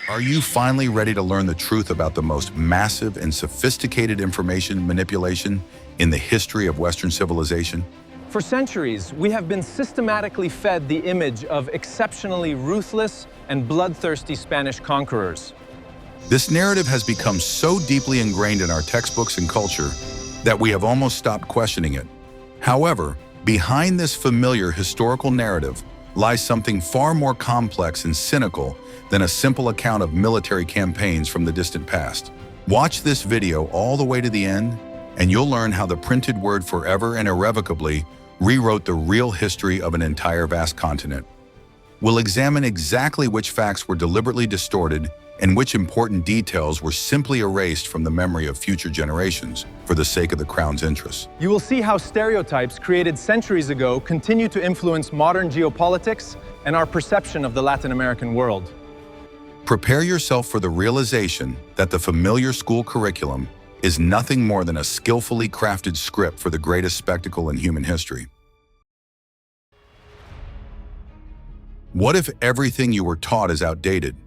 Are you finally ready to learn the truth about the most massive and sophisticated information manipulation in the history of Western civilization? For centuries, we have been systematically fed the image of exceptionally ruthless and bloodthirsty Spanish conquerors. This narrative has become so deeply ingrained in our textbooks and culture that we have almost stopped questioning it. However, behind this familiar historical narrative lies something far more complex and cynical than a simple account of military campaigns from the distant past. Watch this video all the way to the end, and you'll learn how the printed word forever and irrevocably rewrote the real history of an entire vast continent. We'll examine exactly which facts were deliberately distorted and which important details were simply erased from the memory of future generations for the sake of the Crown's interests. You will see how stereotypes created centuries ago continue to influence modern geopolitics and our perception of the Latin American world. Prepare yourself for the realization that the familiar school curriculum is nothing more than a skillfully crafted script for the greatest spectacle in human history. What if everything you were taught is outdated?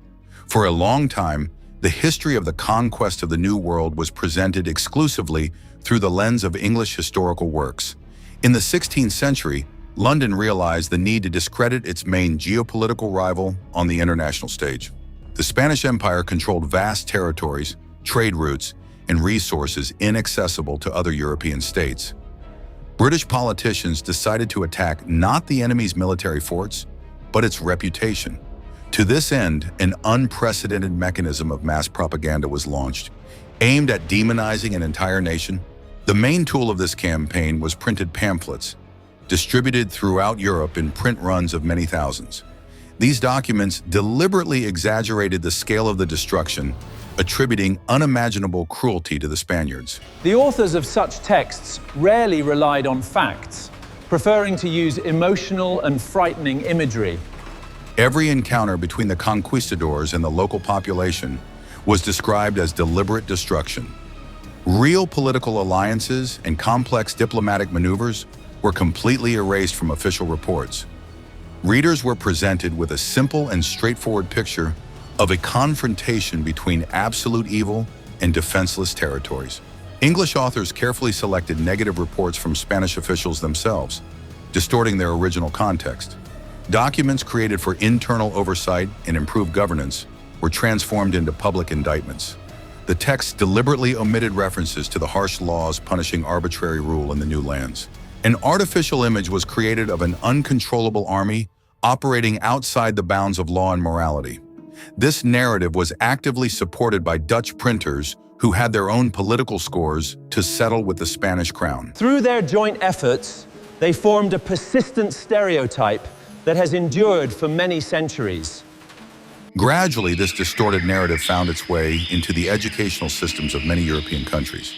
For a long time, the history of the conquest of the New World was presented exclusively through the lens of English historical works. In the 16th century, London realized the need to discredit its main geopolitical rival on the international stage. The Spanish Empire controlled vast territories, trade routes, and resources inaccessible to other European states. British politicians decided to attack not the enemy's military forts, but its reputation. To this end, an unprecedented mechanism of mass propaganda was launched, aimed at demonizing an entire nation. The main tool of this campaign was printed pamphlets, distributed throughout Europe in print runs of many thousands. These documents deliberately exaggerated the scale of the destruction, attributing unimaginable cruelty to the Spaniards. The authors of such texts rarely relied on facts, preferring to use emotional and frightening imagery. Every encounter between the conquistadors and the local population was described as deliberate destruction. Real political alliances and complex diplomatic maneuvers were completely erased from official reports. Readers were presented with a simple and straightforward picture of a confrontation between absolute evil and defenseless territories. English authors carefully selected negative reports from Spanish officials themselves, distorting their original context. Documents created for internal oversight and improved governance were transformed into public indictments. The text deliberately omitted references to the harsh laws punishing arbitrary rule in the new lands. An artificial image was created of an uncontrollable army operating outside the bounds of law and morality. This narrative was actively supported by Dutch printers who had their own political scores to settle with the Spanish crown. Through their joint efforts, they formed a persistent stereotype that has endured for many centuries. Gradually, this distorted narrative found its way into the educational systems of many European countries.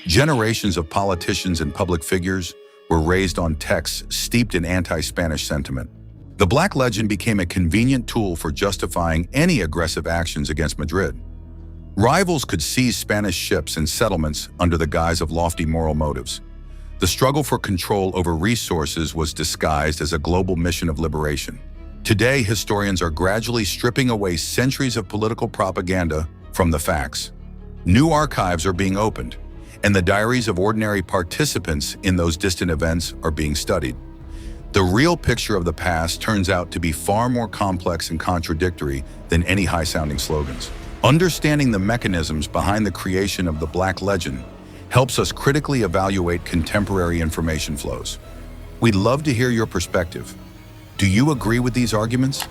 Generations of politicians and public figures were raised on texts steeped in anti-Spanish sentiment. The Black Legend became a convenient tool for justifying any aggressive actions against Madrid. Rivals could seize Spanish ships and settlements under the guise of lofty moral motives. The struggle for control over resources was disguised as a global mission of liberation. Today, historians are gradually stripping away centuries of political propaganda from the facts. New archives are being opened, and the diaries of ordinary participants in those distant events are being studied. The real picture of the past turns out to be far more complex and contradictory than any high-sounding slogans. Understanding the mechanisms behind the creation of the Black Legend helps us critically evaluate contemporary information flows. We'd love to hear your perspective. Do you agree with these arguments?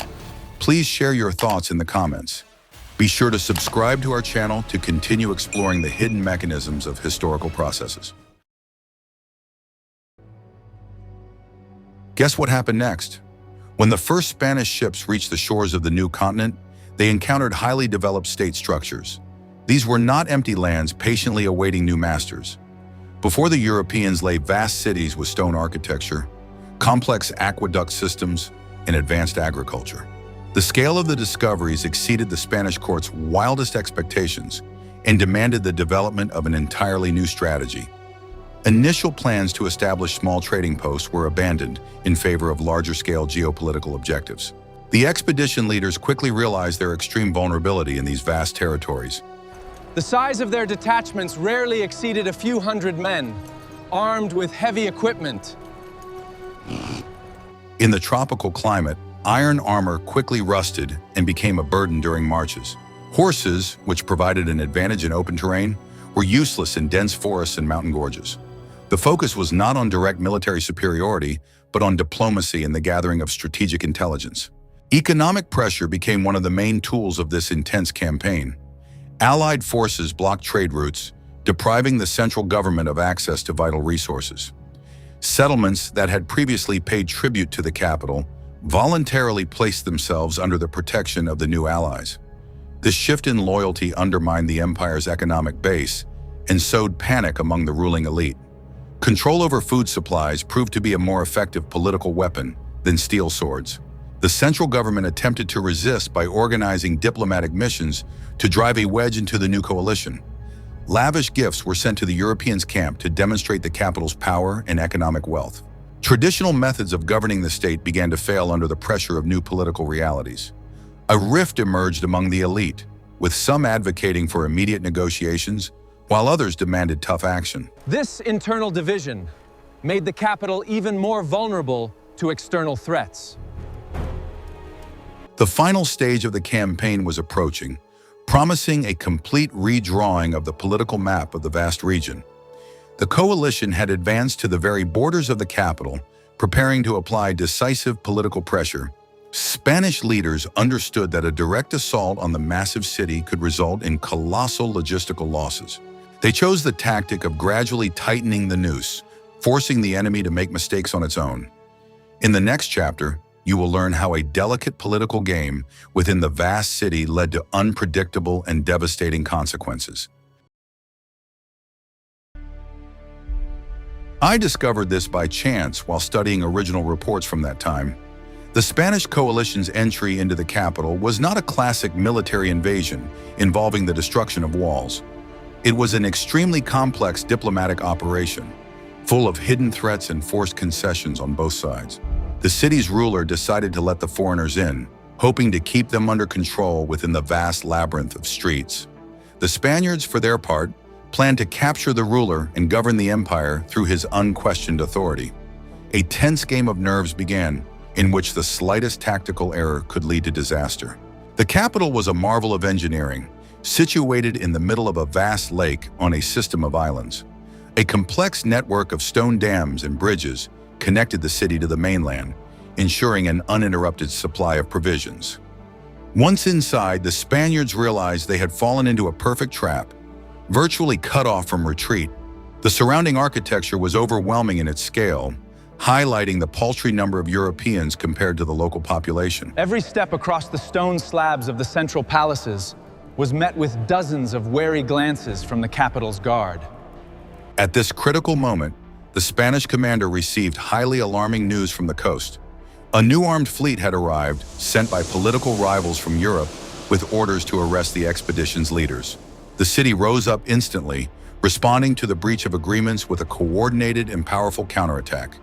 Please share your thoughts in the comments. Be sure to subscribe to our channel to continue exploring the hidden mechanisms of historical processes. Guess what happened next? When the first Spanish ships reached the shores of the new continent, they encountered highly developed state structures. These were not empty lands patiently awaiting new masters. Before the Europeans lay vast cities with stone architecture, complex aqueduct systems, and advanced agriculture. The scale of the discoveries exceeded the Spanish court's wildest expectations and demanded the development of an entirely new strategy. Initial plans to establish small trading posts were abandoned in favor of larger-scale geopolitical objectives. The expedition leaders quickly realized their extreme vulnerability in these vast territories. The size of their detachments rarely exceeded a few hundred men, armed with heavy equipment. In the tropical climate, iron armor quickly rusted and became a burden during marches. Horses, which provided an advantage in open terrain, were useless in dense forests and mountain gorges. The focus was not on direct military superiority, but on diplomacy and the gathering of strategic intelligence. Economic pressure became one of the main tools of this intense campaign. Allied forces blocked trade routes, depriving the central government of access to vital resources. Settlements that had previously paid tribute to the capital voluntarily placed themselves under the protection of the new allies. This shift in loyalty undermined the empire's economic base and sowed panic among the ruling elite. Control over food supplies proved to be a more effective political weapon than steel swords. The central government attempted to resist by organizing diplomatic missions to drive a wedge into the new coalition. Lavish gifts were sent to the Europeans' camp to demonstrate the capital's power and economic wealth. Traditional methods of governing the state began to fail under the pressure of new political realities. A rift emerged among the elite, with some advocating for immediate negotiations, while others demanded tough action. This internal division made the capital even more vulnerable to external threats. The final stage of the campaign was approaching, promising a complete redrawing of the political map of the vast region. The coalition had advanced to the very borders of the capital, preparing to apply decisive political pressure. Spanish leaders understood that a direct assault on the massive city could result in colossal logistical losses. They chose the tactic of gradually tightening the noose, forcing the enemy to make mistakes on its own. In the next chapter, you will learn how a delicate political game within the vast city led to unpredictable and devastating consequences. I discovered this by chance while studying original reports from that time. The Spanish coalition's entry into the capital was not a classic military invasion involving the destruction of walls. It was an extremely complex diplomatic operation, full of hidden threats and forced concessions on both sides. The city's ruler decided to let the foreigners in, hoping to keep them under control within the vast labyrinth of streets. The Spaniards, for their part, planned to capture the ruler and govern the empire through his unquestioned authority. A tense game of nerves began, in which the slightest tactical error could lead to disaster. The capital was a marvel of engineering, situated in the middle of a vast lake on a system of islands. A complex network of stone dams and bridges connected the city to the mainland, ensuring an uninterrupted supply of provisions. Once inside, the Spaniards realized they had fallen into a perfect trap, virtually cut off from retreat. The surrounding architecture was overwhelming in its scale, highlighting the paltry number of Europeans compared to the local population. Every step across the stone slabs of the central palaces was met with dozens of wary glances from the capital's guard. At this critical moment, the Spanish commander received highly alarming news from the coast. A new armed fleet had arrived, sent by political rivals from Europe, with orders to arrest the expedition's leaders. The city rose up instantly, responding to the breach of agreements with a coordinated and powerful counterattack.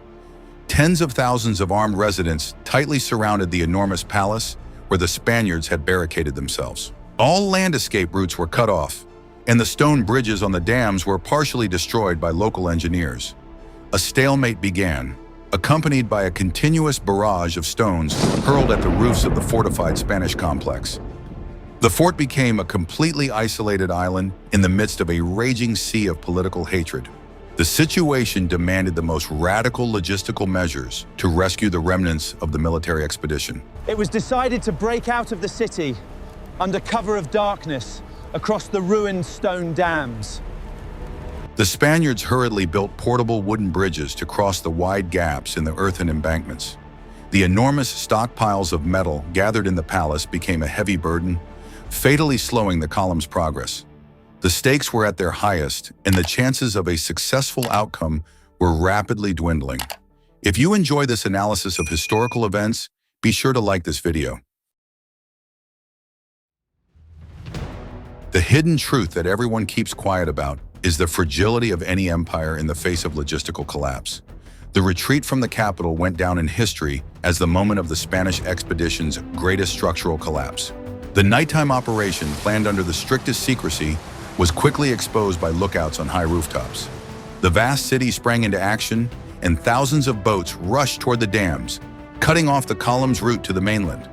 Tens of thousands of armed residents tightly surrounded the enormous palace where the Spaniards had barricaded themselves. All land escape routes were cut off, and the stone bridges on the dams were partially destroyed by local engineers. A stalemate began, accompanied by a continuous barrage of stones hurled at the roofs of the fortified Spanish complex. The fort became a completely isolated island in the midst of a raging sea of political hatred. The situation demanded the most radical logistical measures to rescue the remnants of the military expedition. It was decided to break out of the city under cover of darkness across the ruined stone dams. The Spaniards hurriedly built portable wooden bridges to cross the wide gaps in the earthen embankments. The enormous stockpiles of metal gathered in the palace became a heavy burden, fatally slowing the column's progress. The stakes were at their highest, and the chances of a successful outcome were rapidly dwindling. If you enjoy this analysis of historical events, be sure to like this video. The hidden truth that everyone keeps quiet about is the fragility of any empire in the face of logistical collapse. The retreat from the capital went down in history as the moment of the Spanish expedition's greatest structural collapse. The nighttime operation, planned under the strictest secrecy, was quickly exposed by lookouts on high rooftops. The vast city sprang into action, and thousands of boats rushed toward the dams, cutting off the column's route to the mainland.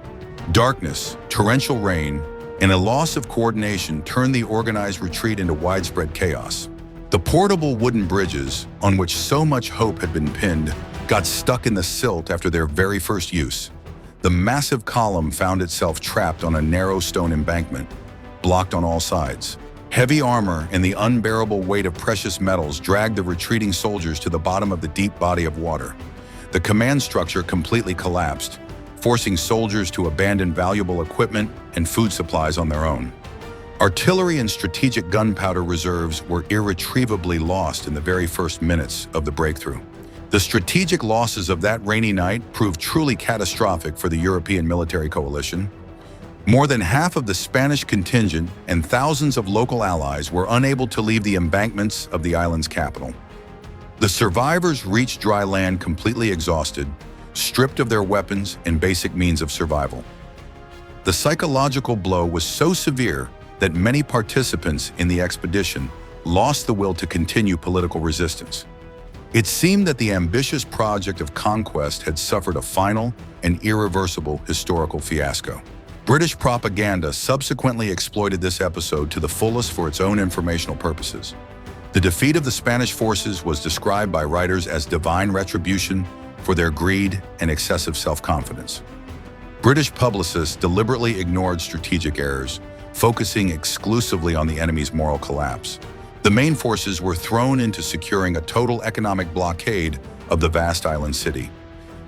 Darkness, torrential rain, and a loss of coordination turned the organized retreat into widespread chaos. The portable wooden bridges, on which so much hope had been pinned, got stuck in the silt after their very first use. The massive column found itself trapped on a narrow stone embankment, blocked on all sides. Heavy armor and the unbearable weight of precious metals dragged the retreating soldiers to the bottom of the deep body of water. The command structure completely collapsed, forcing soldiers to abandon valuable equipment and food supplies on their own. Artillery and strategic gunpowder reserves were irretrievably lost in the very first minutes of the breakthrough. The strategic losses of that rainy night proved truly catastrophic for the European military coalition. More than half of the Spanish contingent and thousands of local allies were unable to leave the embankments of the island's capital. The survivors reached dry land completely exhausted, stripped of their weapons and basic means of survival. The psychological blow was so severe that many participants in the expedition lost the will to continue political resistance. It seemed that the ambitious project of conquest had suffered a final and irreversible historical fiasco. British propaganda subsequently exploited this episode to the fullest for its own informational purposes. The defeat of the Spanish forces was described by writers as divine retribution for their greed and excessive self-confidence. British publicists deliberately ignored strategic errors, focusing exclusively on the enemy's moral collapse. The main forces were thrown into securing a total economic blockade of the vast island city.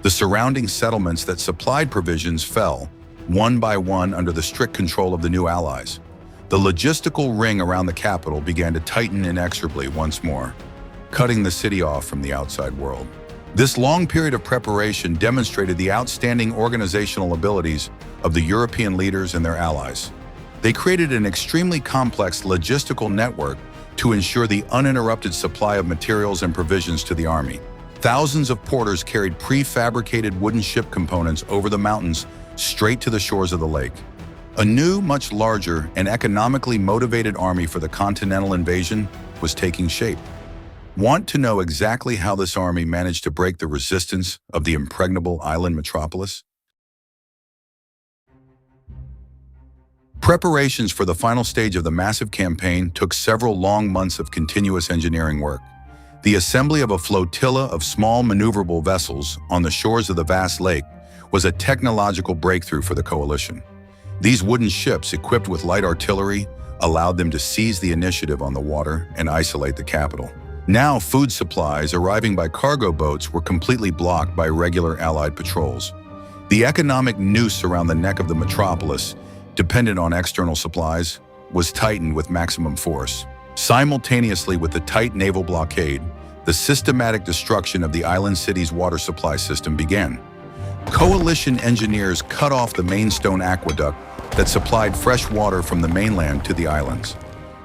The surrounding settlements that supplied provisions fell, one by one, under the strict control of the new allies. The logistical ring around the capital began to tighten inexorably once more, cutting the city off from the outside world. This long period of preparation demonstrated the outstanding organizational abilities of the European leaders and their allies. They created an extremely complex logistical network to ensure the uninterrupted supply of materials and provisions to the army. Thousands of porters carried prefabricated wooden ship components over the mountains straight to the shores of the lake. A new, much larger, and economically motivated army for the continental invasion was taking shape. Want to know exactly how this army managed to break the resistance of the impregnable island metropolis? Preparations for the final stage of the massive campaign took several long months of continuous engineering work. The assembly of a flotilla of small maneuverable vessels on the shores of the vast lake was a technological breakthrough for the coalition. These wooden ships, equipped with light artillery, allowed them to seize the initiative on the water and isolate the capital. Now, food supplies arriving by cargo boats were completely blocked by regular Allied patrols. The economic noose around the neck of the metropolis, dependent on external supplies, was tightened with maximum force. Simultaneously with the tight naval blockade, the systematic destruction of the island city's water supply system began. Coalition engineers cut off the main stone aqueduct that supplied fresh water from the mainland to the islands.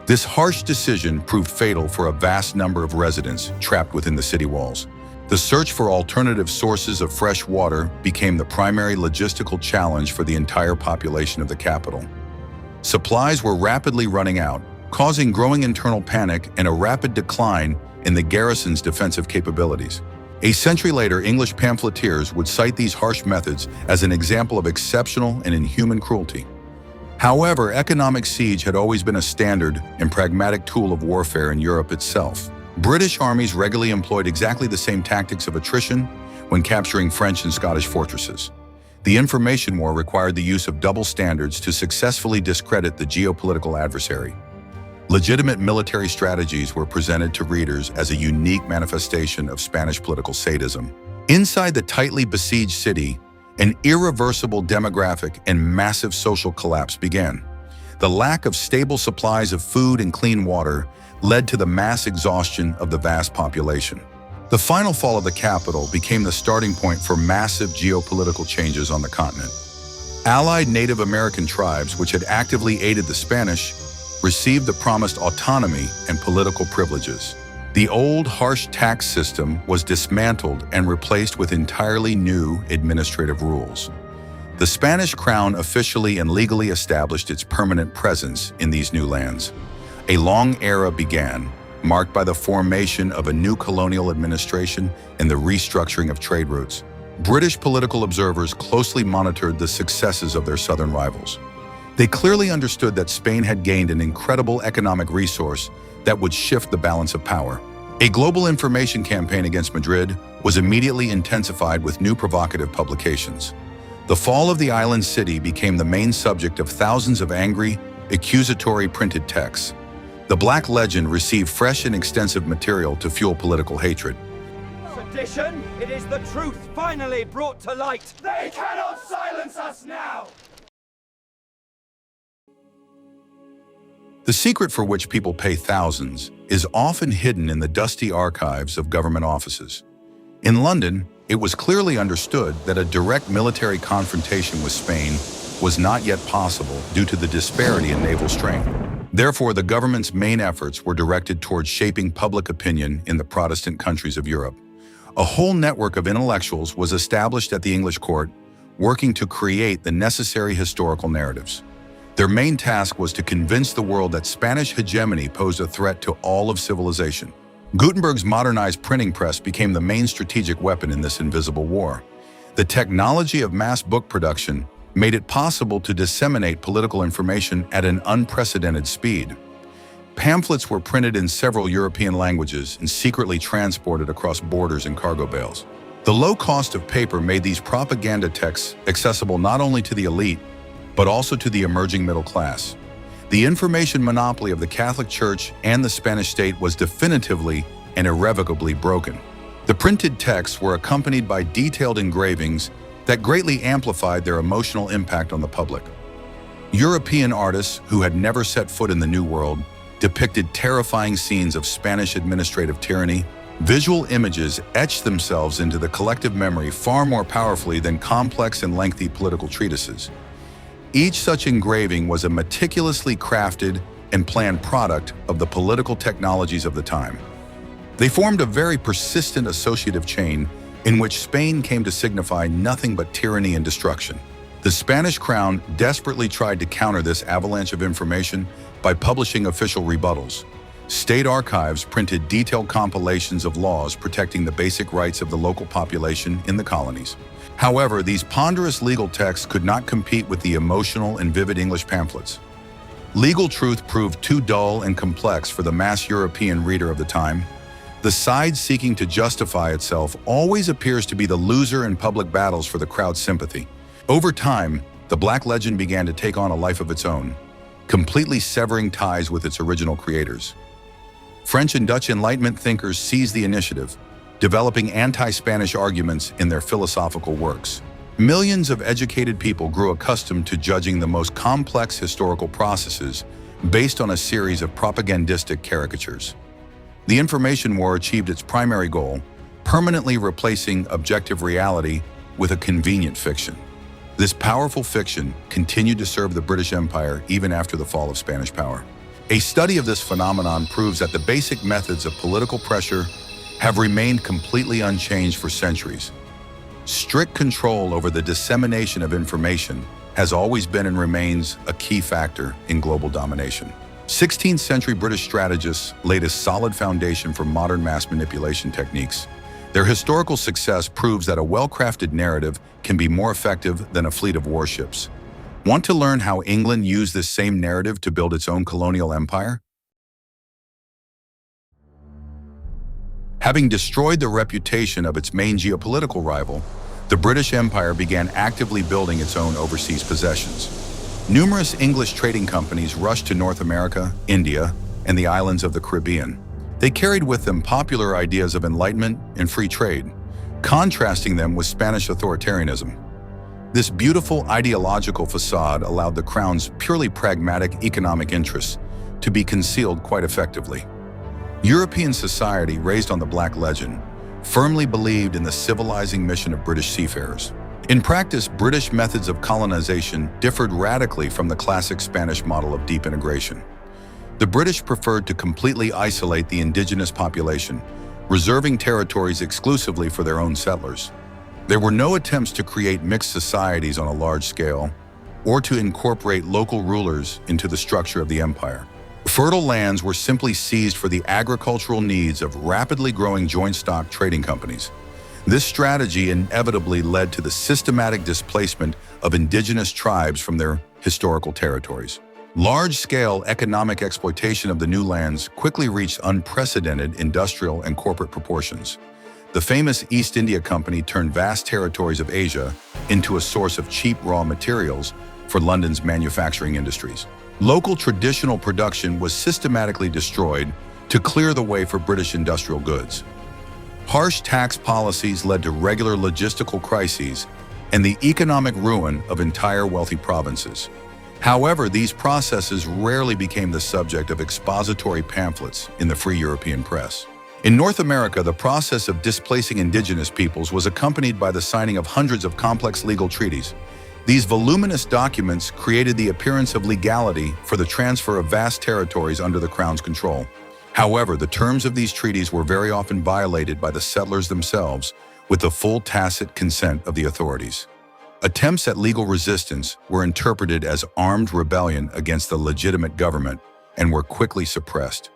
This harsh decision proved fatal for a vast number of residents trapped within the city walls. The search for alternative sources of fresh water became the primary logistical challenge for the entire population of the capital. Supplies were rapidly running out, causing growing internal panic and a rapid decline in the garrison's defensive capabilities. A century later, English pamphleteers would cite these harsh methods as an example of exceptional and inhuman cruelty. However, economic siege had always been a standard and pragmatic tool of warfare in Europe itself. British armies regularly employed exactly the same tactics of attrition when capturing French and Scottish fortresses. The information war required the use of double standards to successfully discredit the geopolitical adversary. Legitimate military strategies were presented to readers as a unique manifestation of Spanish political sadism. Inside the tightly besieged city, an irreversible demographic and massive social collapse began. The lack of stable supplies of food and clean water led to the mass exhaustion of the vast population. The final fall of the capital became the starting point for massive geopolitical changes on the continent. Allied Native American tribes, which had actively aided the Spanish, received the promised autonomy and political privileges. The old, harsh tax system was dismantled and replaced with entirely new administrative rules. The Spanish crown officially and legally established its permanent presence in these new lands. A long era began, marked by the formation of a new colonial administration and the restructuring of trade routes. British political observers closely monitored the successes of their southern rivals. They clearly understood that Spain had gained an incredible economic resource that would shift the balance of power. A global information campaign against Madrid was immediately intensified with new provocative publications. The fall of the island city became the main subject of thousands of angry, accusatory printed texts. The Black Legend received fresh and extensive material to fuel political hatred. Sedition, it is the truth finally brought to light. They cannot silence us now! The secret for which people pay thousands is often hidden in the dusty archives of government offices. In London, it was clearly understood that a direct military confrontation with Spain was not yet possible due to the disparity in naval strength. Therefore, the government's main efforts were directed towards shaping public opinion in the Protestant countries of Europe. A whole network of intellectuals was established at the English court, working to create the necessary historical narratives. Their main task was to convince the world that Spanish hegemony posed a threat to all of civilization. Gutenberg's modernized printing press became the main strategic weapon in this invisible war. The technology of mass book production made it possible to disseminate political information at an unprecedented speed. Pamphlets were printed in several European languages and secretly transported across borders in cargo bales. The low cost of paper made these propaganda texts accessible not only to the elite, but also to the emerging middle class. The information monopoly of the Catholic Church and the Spanish state was definitively and irrevocably broken. The printed texts were accompanied by detailed engravings that greatly amplified their emotional impact on the public. European artists who had never set foot in the New World depicted terrifying scenes of Spanish administrative tyranny. Visual images etched themselves into the collective memory far more powerfully than complex and lengthy political treatises. Each such engraving was a meticulously crafted and planned product of the political technologies of the time. They formed a very persistent associative chain in which Spain came to signify nothing but tyranny and destruction. The Spanish crown desperately tried to counter this avalanche of information by publishing official rebuttals. State archives printed detailed compilations of laws protecting the basic rights of the local population in the colonies. However, these ponderous legal texts could not compete with the emotional and vivid English pamphlets. Legal truth proved too dull and complex for the mass European reader of the time. The side seeking to justify itself always appears to be the loser in public battles for the crowd's sympathy. Over time, the Black Legend began to take on a life of its own, completely severing ties with its original creators. French and Dutch Enlightenment thinkers seized the initiative, developing anti-Spanish arguments in their philosophical works. Millions of educated people grew accustomed to judging the most complex historical processes based on a series of propagandistic caricatures. The information war achieved its primary goal, permanently replacing objective reality with a convenient fiction. This powerful fiction continued to serve the British Empire even after the fall of Spanish power. A study of this phenomenon proves that the basic methods of political pressure have remained completely unchanged for centuries. Strict control over the dissemination of information has always been and remains a key factor in global domination. 16th century British strategists laid a solid foundation for modern mass manipulation techniques. Their historical success proves that a well-crafted narrative can be more effective than a fleet of warships. Want to learn how England used this same narrative to build its own colonial empire? Having destroyed the reputation of its main geopolitical rival, the British Empire began actively building its own overseas possessions. Numerous English trading companies rushed to North America, India, and the islands of the Caribbean. They carried with them popular ideas of enlightenment and free trade, contrasting them with Spanish authoritarianism. This beautiful ideological facade allowed the crown's purely pragmatic economic interests to be concealed quite effectively. European society, raised on the Black Legend, firmly believed in the civilizing mission of British seafarers. In practice, British methods of colonization differed radically from the classic Spanish model of deep integration. The British preferred to completely isolate the indigenous population, reserving territories exclusively for their own settlers. There were no attempts to create mixed societies on a large scale or to incorporate local rulers into the structure of the empire. Fertile lands were simply seized for the agricultural needs of rapidly growing joint stock trading companies. This strategy inevitably led to the systematic displacement of indigenous tribes from their historical territories. Large-scale economic exploitation of the new lands quickly reached unprecedented industrial and corporate proportions. The famous East India Company turned vast territories of Asia into a source of cheap raw materials for London's manufacturing industries. Local traditional production was systematically destroyed to clear the way for British industrial goods. Harsh tax policies led to regular logistical crises and the economic ruin of entire wealthy provinces. However, these processes rarely became the subject of expository pamphlets in the Free European press. In North America, the process of displacing indigenous peoples was accompanied by the signing of hundreds of complex legal treaties. These voluminous documents created the appearance of legality for the transfer of vast territories under the Crown's control. However, the terms of these treaties were very often violated by the settlers themselves with the full tacit consent of the authorities. Attempts at legal resistance were interpreted as armed rebellion against the legitimate government and were quickly suppressed.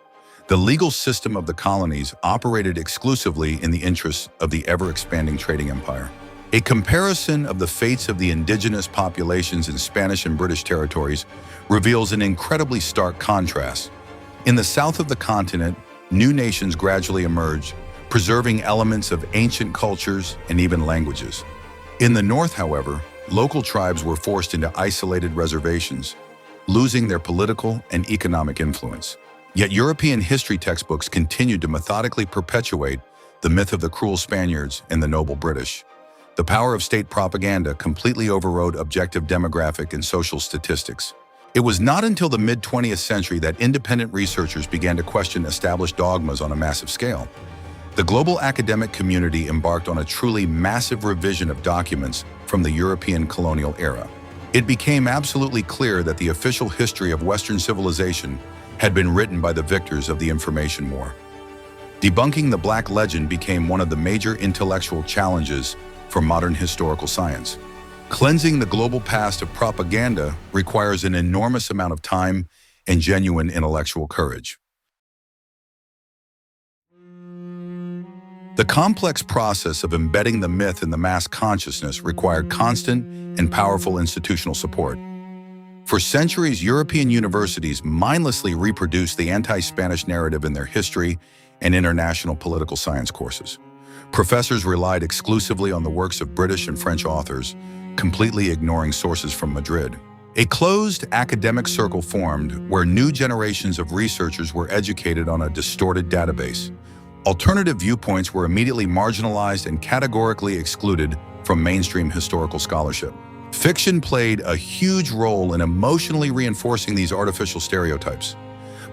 The legal system of the colonies operated exclusively in the interests of the ever-expanding trading empire. A comparison of the fates of the indigenous populations in Spanish and British territories reveals an incredibly stark contrast. In the south of the continent, new nations gradually emerged, preserving elements of ancient cultures and even languages. In the north, however, local tribes were forced into isolated reservations, losing their political and economic influence. Yet European history textbooks continued to methodically perpetuate the myth of the cruel Spaniards and the noble British. The power of state propaganda completely overrode objective demographic and social statistics. It was not until the mid-20th century that independent researchers began to question established dogmas on a massive scale. The global academic community embarked on a truly massive revision of documents from the European colonial era. It became absolutely clear that the official history of Western civilization had been written by the victors of the Information War. Debunking the Black Legend became one of the major intellectual challenges for modern historical science. Cleansing the global past of propaganda requires an enormous amount of time and genuine intellectual courage. The complex process of embedding the myth in the mass consciousness required constant and powerful institutional support. For centuries, European universities mindlessly reproduced the anti-Spanish narrative in their history and international political science courses. Professors relied exclusively on the works of British and French authors, completely ignoring sources from Madrid. A closed academic circle formed where new generations of researchers were educated on a distorted database. Alternative viewpoints were immediately marginalized and categorically excluded from mainstream historical scholarship. Fiction played a huge role in emotionally reinforcing these artificial stereotypes.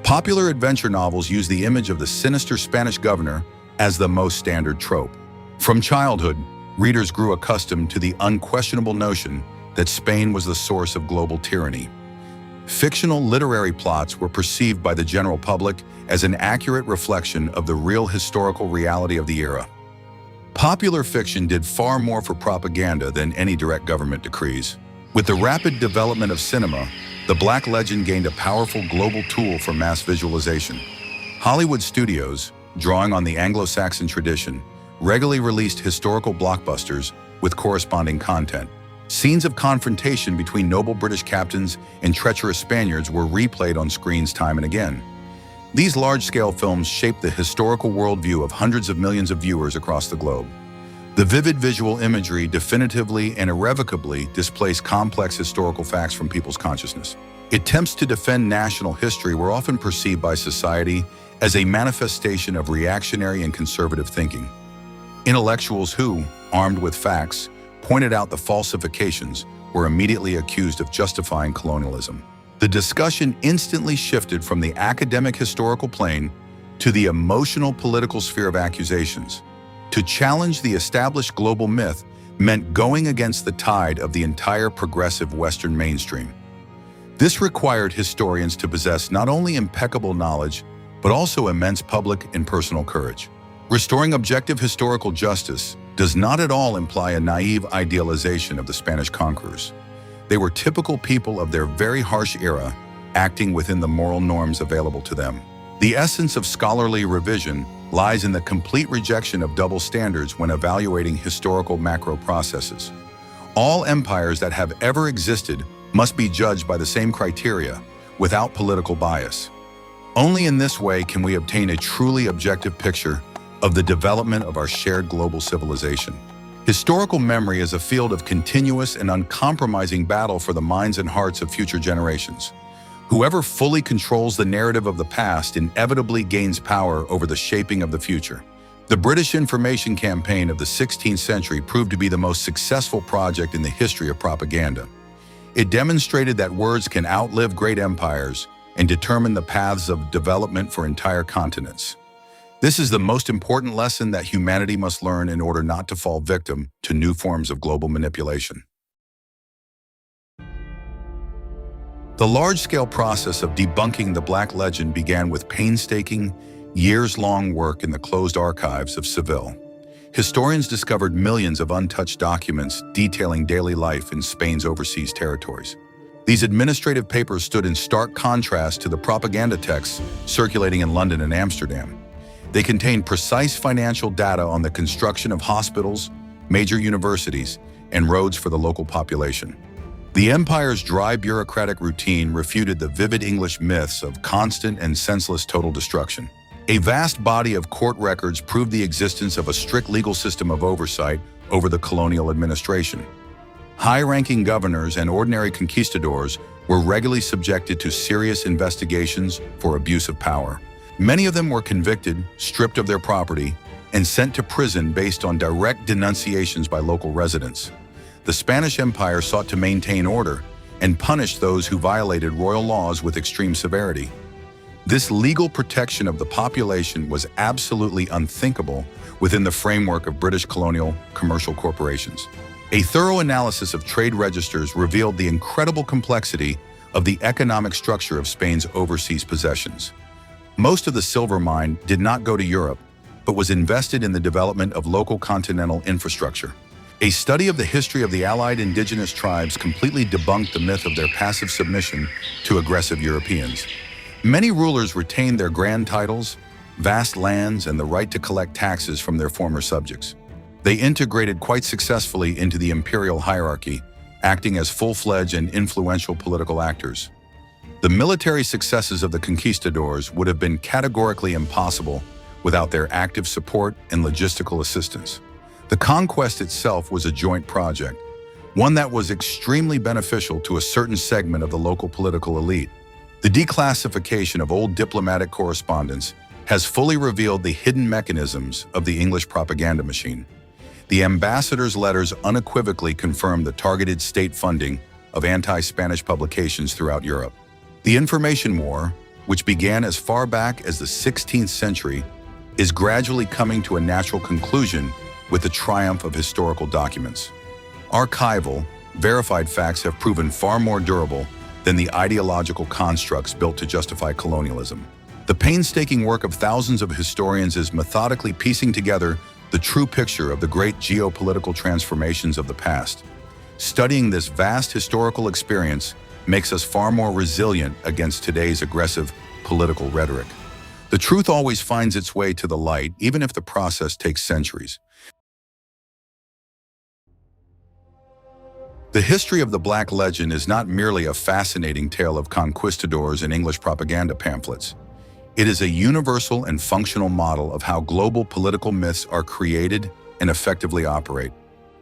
Popular adventure novels use the image of the sinister Spanish governor as the most standard trope. From childhood, readers grew accustomed to the unquestionable notion that Spain was the source of global tyranny. Fictional literary plots were perceived by the general public as an accurate reflection of the real historical reality of the era. Popular fiction did far more for propaganda than any direct government decrees. With the rapid development of cinema, the Black Legend gained a powerful global tool for mass visualization. Hollywood studios, drawing on the Anglo-Saxon tradition, regularly released historical blockbusters with corresponding content. Scenes of confrontation between noble British captains and treacherous Spaniards were replayed on screens time and again. These large-scale films shaped the historical worldview of hundreds of millions of viewers across the globe. The vivid visual imagery definitively and irrevocably displaced complex historical facts from people's consciousness. Attempts to defend national history were often perceived by society as a manifestation of reactionary and conservative thinking. Intellectuals who, armed with facts, pointed out the falsifications were immediately accused of justifying colonialism. The discussion instantly shifted from the academic historical plane to the emotional political sphere of accusations. To challenge the established global myth meant going against the tide of the entire progressive Western mainstream. This required historians to possess not only impeccable knowledge, but also immense public and personal courage. Restoring objective historical justice does not at all imply a naive idealization of the Spanish conquerors. They were typical people of their very harsh era, acting within the moral norms available to them. The essence of scholarly revision lies in the complete rejection of double standards when evaluating historical macro processes. All empires that have ever existed must be judged by the same criteria, without political bias. Only in this way can we obtain a truly objective picture of the development of our shared global civilization. Historical memory is a field of continuous and uncompromising battle for the minds and hearts of future generations. Whoever fully controls the narrative of the past inevitably gains power over the shaping of the future. The British information campaign of the 16th century proved to be the most successful project in the history of propaganda. It demonstrated that words can outlive great empires and determine the paths of development for entire continents. This is the most important lesson that humanity must learn in order not to fall victim to new forms of global manipulation. The large-scale process of debunking the Black Legend began with painstaking, years-long work in the closed archives of Seville. Historians discovered millions of untouched documents detailing daily life in Spain's overseas territories. These administrative papers stood in stark contrast to the propaganda texts circulating in London and Amsterdam. They contained precise financial data on the construction of hospitals, major universities, and roads for the local population. The empire's dry bureaucratic routine refuted the vivid English myths of constant and senseless total destruction. A vast body of court records proved the existence of a strict legal system of oversight over the colonial administration. High-ranking governors and ordinary conquistadors were regularly subjected to serious investigations for abuse of power. Many of them were convicted, stripped of their property, and sent to prison based on direct denunciations by local residents. The Spanish Empire sought to maintain order and punish those who violated royal laws with extreme severity. This legal protection of the population was absolutely unthinkable within the framework of British colonial commercial corporations. A thorough analysis of trade registers revealed the incredible complexity of the economic structure of Spain's overseas possessions. Most of the silver mine did not go to Europe, but was invested in the development of local continental infrastructure. A study of the history of the Allied indigenous tribes completely debunked the myth of their passive submission to aggressive Europeans. Many rulers retained their grand titles, vast lands, and the right to collect taxes from their former subjects. They integrated quite successfully into the imperial hierarchy, acting as full-fledged and influential political actors. The military successes of the conquistadors would have been categorically impossible without their active support and logistical assistance. The conquest itself was a joint project, one that was extremely beneficial to a certain segment of the local political elite. The declassification of old diplomatic correspondence has fully revealed the hidden mechanisms of the English propaganda machine. The ambassadors' letters unequivocally confirm the targeted state funding of anti-Spanish publications throughout Europe. The information war, which began as far back as the 16th century, is gradually coming to a natural conclusion with the triumph of historical documents. Archival, verified facts have proven far more durable than the ideological constructs built to justify colonialism. The painstaking work of thousands of historians is methodically piecing together the true picture of the great geopolitical transformations of the past. Studying this vast historical experience makes us far more resilient against today's aggressive political rhetoric. The truth always finds its way to the light, even if the process takes centuries. The history of the Black Legend is not merely a fascinating tale of conquistadors and English propaganda pamphlets. It is a universal and functional model of how global political myths are created and effectively operate.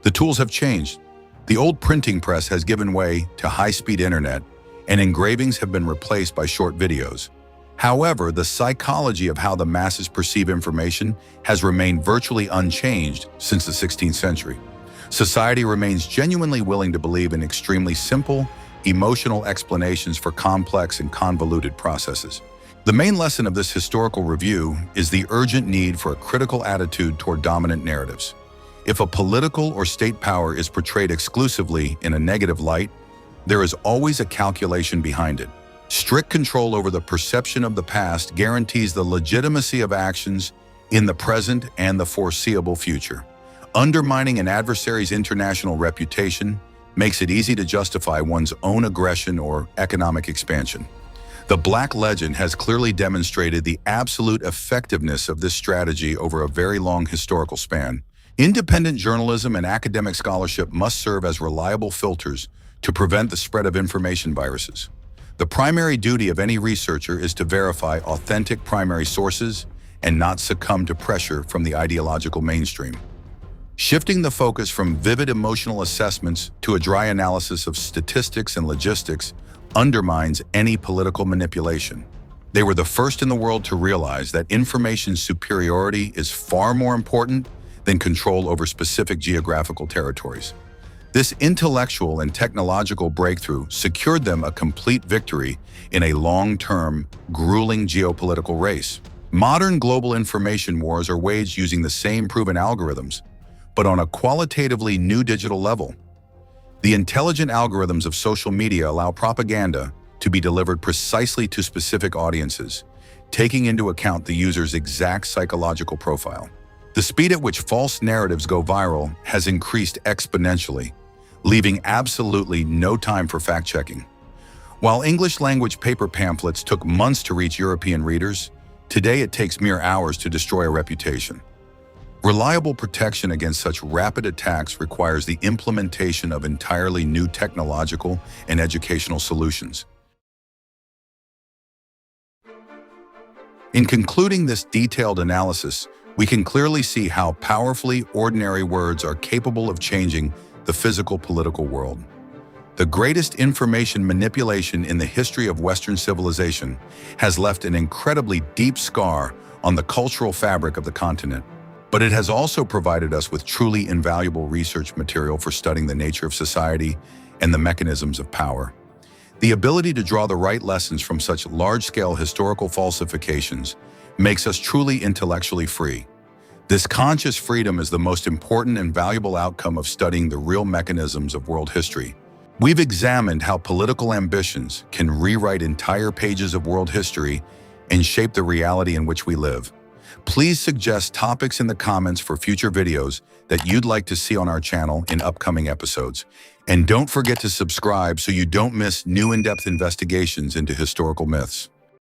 The tools have changed. The old printing press has given way to high-speed internet, and engravings have been replaced by short videos. However, the psychology of how the masses perceive information has remained virtually unchanged since the 16th century. Society remains genuinely willing to believe in extremely simple, emotional explanations for complex and convoluted processes. The main lesson of this historical review is the urgent need for a critical attitude toward dominant narratives. If a political or state power is portrayed exclusively in a negative light, there is always a calculation behind it. Strict control over the perception of the past guarantees the legitimacy of actions in the present and the foreseeable future. Undermining an adversary's international reputation makes it easy to justify one's own aggression or economic expansion. The Black Legend has clearly demonstrated the absolute effectiveness of this strategy over a very long historical span. Independent journalism and academic scholarship must serve as reliable filters to prevent the spread of information viruses. The primary duty of any researcher is to verify authentic primary sources and not succumb to pressure from the ideological mainstream. Shifting the focus from vivid emotional assessments to a dry analysis of statistics and logistics undermines any political manipulation. They were the first in the world to realize that information superiority is far more important than control over specific geographical territories. This intellectual and technological breakthrough secured them a complete victory in a long-term, grueling geopolitical race. Modern global information wars are waged using the same proven algorithms, but on a qualitatively new digital level. The intelligent algorithms of social media allow propaganda to be delivered precisely to specific audiences, taking into account the user's exact psychological profile. The speed at which false narratives go viral has increased exponentially, leaving absolutely no time for fact-checking. While English-language paper pamphlets took months to reach European readers, today it takes mere hours to destroy a reputation. Reliable protection against such rapid attacks requires the implementation of entirely new technological and educational solutions. In concluding this detailed analysis, we can clearly see how powerfully ordinary words are capable of changing the physical political world. The greatest information manipulation in the history of Western civilization has left an incredibly deep scar on the cultural fabric of the continent. But it has also provided us with truly invaluable research material for studying the nature of society and the mechanisms of power. The ability to draw the right lessons from such large-scale historical falsifications makes us truly intellectually free. This conscious freedom is the most important and valuable outcome of studying the real mechanisms of world history. We've examined how political ambitions can rewrite entire pages of world history and shape the reality in which we live. Please suggest topics in the comments for future videos that you'd like to see on our channel in upcoming episodes. And don't forget to subscribe so you don't miss new in-depth investigations into historical myths.